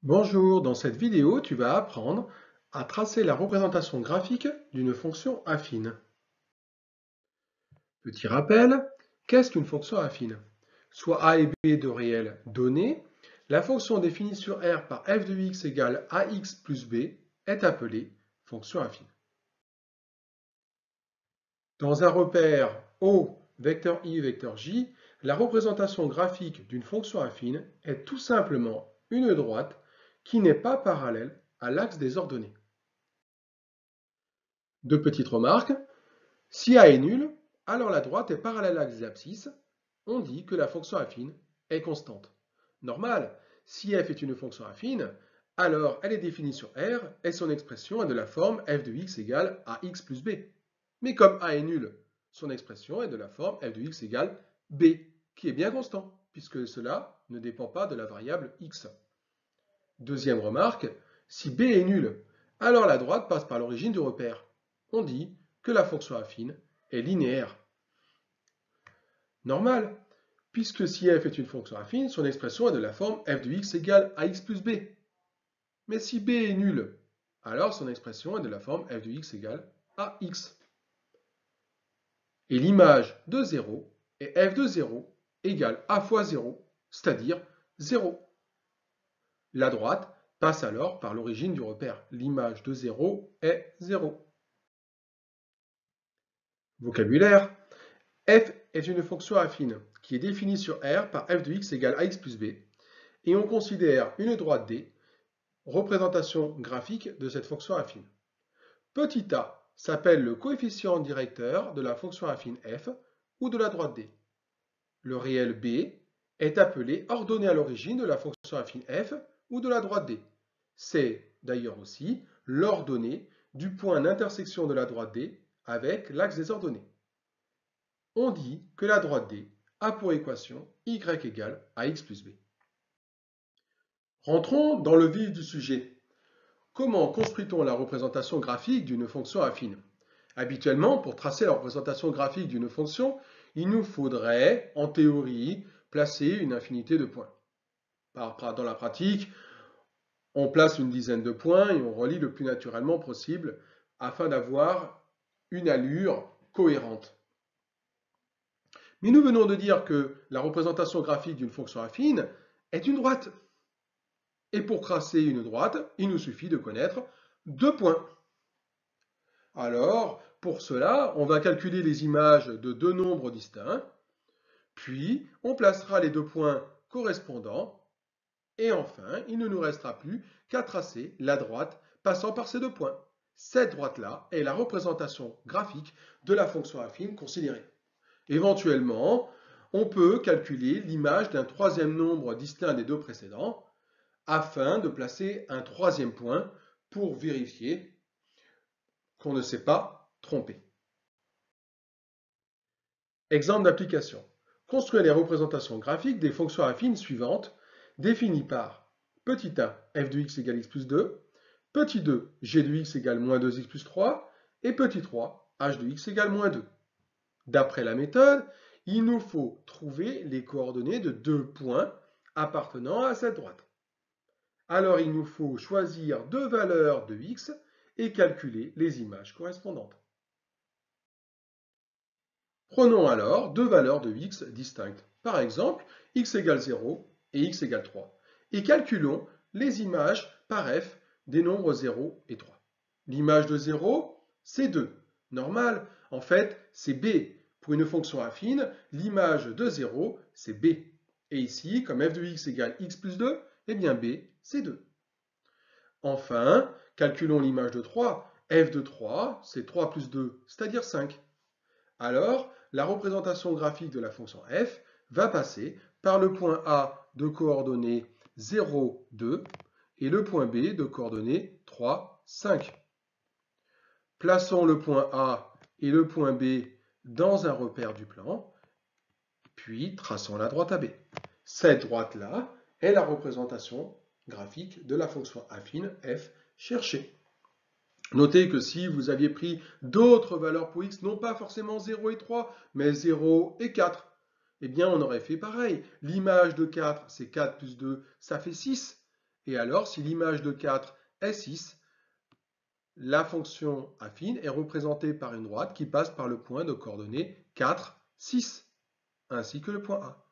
Bonjour, dans cette vidéo, tu vas apprendre à tracer la représentation graphique d'une fonction affine. Petit rappel, qu'est-ce qu'une fonction affine? Soit a et b de réels donnés, la fonction définie sur R par f de x égale ax plus b est appelée fonction affine. Dans un repère O, vecteur i, vecteur j, la représentation graphique d'une fonction affine est tout simplement une droite qui n'est pas parallèle à l'axe des ordonnées. Deux petites remarques. Si A est nul, alors la droite est parallèle à l'axe des abscisses. On dit que la fonction affine est constante. Normal, si f est une fonction affine, alors elle est définie sur R et son expression est de la forme f de x égale ax plus b. Mais comme A est nul, son expression est de la forme f de x égale b, qui est bien constant, puisque cela ne dépend pas de la variable x. Deuxième remarque, si b est nul, alors la droite passe par l'origine du repère. On dit que la fonction affine est linéaire. Normal, puisque si f est une fonction affine, son expression est de la forme f de x égale ax plus b. Mais si b est nul, alors son expression est de la forme f de x égale ax. Et l'image de 0 est f de 0 égale a fois 0, c'est-à-dire 0. La droite passe alors par l'origine du repère. L'image de 0 est 0. Vocabulaire. F est une fonction affine qui est définie sur R par f de x égale ax plus b, et on considère une droite D, représentation graphique de cette fonction affine. Petit a s'appelle le coefficient directeur de la fonction affine f ou de la droite D. Le réel b est appelé ordonnée à l'origine de la fonction affine f ou de la droite D. C'est d'ailleurs aussi l'ordonnée du point d'intersection de la droite D avec l'axe des ordonnées. On dit que la droite D a pour équation y égale ax plus b. Rentrons dans le vif du sujet. Comment construit-on la représentation graphique d'une fonction affine? Habituellement, pour tracer la représentation graphique d'une fonction, il nous faudrait, en théorie, placer une infinité de points. Dans la pratique, on place une dizaine de points et on relie le plus naturellement possible afin d'avoir une allure cohérente. Mais nous venons de dire que la représentation graphique d'une fonction affine est une droite. Et pour tracer une droite, il nous suffit de connaître deux points. Alors, pour cela, on va calculer les images de deux nombres distincts, puis on placera les deux points correspondants, et enfin, il ne nous restera plus qu'à tracer la droite passant par ces deux points. Cette droite-là est la représentation graphique de la fonction affine considérée. Éventuellement, on peut calculer l'image d'un troisième nombre distinct des deux précédents afin de placer un troisième point pour vérifier qu'on ne s'est pas trompé. Exemple d'application. Construire les représentations graphiques des fonctions affines suivantes définies par petit a, f de x égale x plus 2, petit 2, g de x égale moins 2x plus 3, et petit 3, h de x égale moins 2. D'après la méthode, il nous faut trouver les coordonnées de deux points appartenant à cette droite. Alors il nous faut choisir deux valeurs de x et calculer les images correspondantes. Prenons alors deux valeurs de x distinctes. Par exemple, x égale 0 et x égale 3. Et calculons les images par f des nombres 0 et 3. L'image de 0, c'est 2. Normal, en fait, c'est b. Pour une fonction affine, l'image de 0, c'est b. Et ici, comme f de x égale x plus 2, eh bien b, c'est 2. Enfin, calculons l'image de 3. f de 3, c'est 3 plus 2, c'est-à-dire 5. Alors, la représentation graphique de la fonction f va passer par le point A de coordonnées 0, 2 et le point B de coordonnées 3, 5. Plaçons le point A et le point B dans un repère du plan, puis traçons la droite AB. Cette droite-là est la représentation graphique de la fonction affine f cherchée. Notez que si vous aviez pris d'autres valeurs pour x, non pas forcément 0 et 3, mais 0 et 4, eh bien on aurait fait pareil. L'image de 4, c'est 4 plus 2, ça fait 6. Et alors, si l'image de 4 est 6, la fonction affine est représentée par une droite qui passe par le point de coordonnées 4, 6, ainsi que le point A.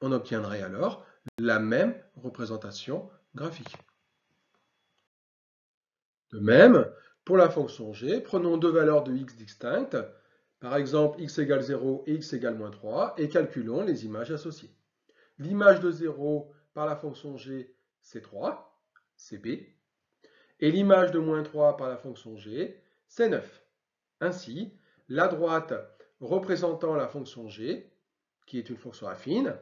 On obtiendrait alors la même représentation graphique. De même, pour la fonction g, prenons deux valeurs de x distinctes, par exemple x égale 0 et x égale moins 3, et calculons les images associées. L'image de 0 par la fonction g, c'est 3, c'est b, et l'image de moins 3 par la fonction g, c'est 9. Ainsi, la droite représentant la fonction g, qui est une fonction affine,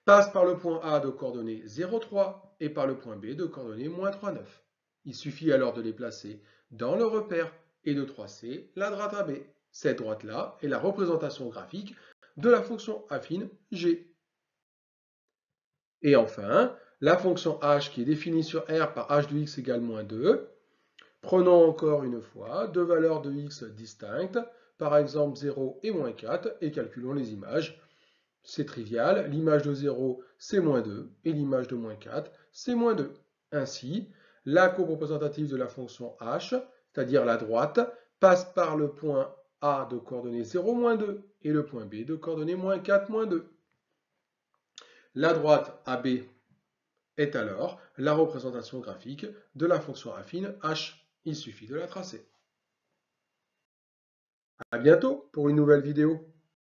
passe par le point A de coordonnées 0, 3 et par le point B de coordonnées moins 3, 9. Il suffit alors de les placer dans le repère et de tracer la droite AB. Cette droite-là est la représentation graphique de la fonction affine g. Et enfin, la fonction h qui est définie sur R par h de x égale moins 2. Prenons encore une fois deux valeurs de x distinctes, par exemple 0 et moins 4, et calculons les images. C'est trivial, l'image de 0 c'est moins 2 et l'image de moins 4 c'est moins 2. Ainsi, la courbe représentative de la fonction h, c'est-à-dire la droite, passe par le point A de coordonnées 0, moins 2 et le point B de coordonnées moins 4, moins 2. La droite AB est alors la représentation graphique de la fonction affine h. Il suffit de la tracer. À bientôt pour une nouvelle vidéo.